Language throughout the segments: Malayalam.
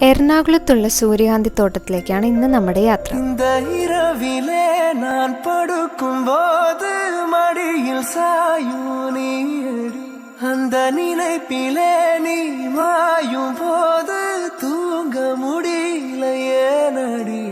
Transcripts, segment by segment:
എറണാകുളത്തുള്ള സൂര്യകാന്തി തോട്ടത്തിലേക്കാണ് ഇന്ന് നമ്മുടെ യാത്ര. ഞാൻ പടുക്കുമ്പോത് മടിയിൽ സായൂനീ அந்த நினைப்பிலே நீ மாயும் போது தூங்க முடியலையே நடி.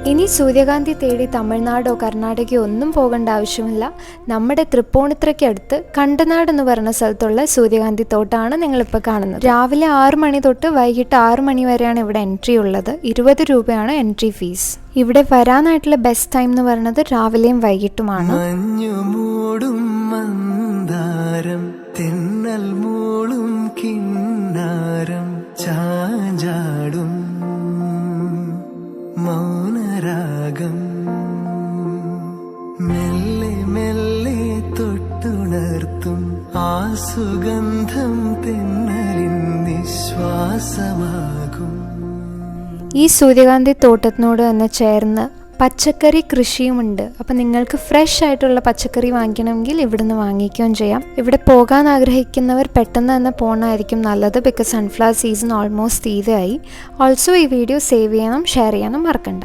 ഇനി സൂര്യകാന്തി തേടി തമിഴ്നാടോ കർണാടകയോ ഒന്നും പോകേണ്ട ആവശ്യമില്ല. നമ്മുടെ തൃപ്പൂണിത്തുറയ്ക്കടുത്ത് കണ്ടനാട് എന്ന് പറഞ്ഞ സ്ഥലത്തുള്ള സൂര്യകാന്തി തോട്ടമാണ് നിങ്ങളിപ്പോൾ കാണുന്നത്. രാവിലെ 6 മണി തൊട്ട് വൈകിട്ട് 6 മണി വരെയാണ് ഇവിടെ എൻട്രി ഉള്ളത്. 20 രൂപയാണ് എൻട്രി ഫീസ്. ഇവിടെ വരാനായിട്ടുള്ള ബെസ്റ്റ് ടൈം എന്ന് പറയുന്നത് രാവിലെയും വൈകിട്ടുമാണ്. മൗനരാഗം മെല്ലെ മെല്ലെ തൊട്ടുണർത്തും ആ സുഗന്ധം തെന്നലിൻ നിശ്വാസമാകും. ഈ സൂര്യകാന്തി തോട്ടത്തിനോട് തന്നെ ചേർന്ന് പച്ചക്കറി കൃഷിയുമുണ്ട്. അപ്പം നിങ്ങൾക്ക് ഫ്രഷ് ആയിട്ടുള്ള പച്ചക്കറി വാങ്ങിക്കണമെങ്കിൽ ഇവിടുന്ന് വാങ്ങിക്കുകയും ചെയ്യാം. ഇവിടെ പോകാൻ ആഗ്രഹിക്കുന്നവർ പെട്ടെന്ന് തന്നെ പോകണമായിരിക്കും നല്ലത്. ബിക്കോസ് സൺഫ്ലവർ സീസൺ ഓൾമോസ്റ്റ് തീരായി. ഓൾസോ ഈ വീഡിയോ സേവ് ചെയ്യണം, ഷെയർ ചെയ്യാനും മറക്കണ്ട.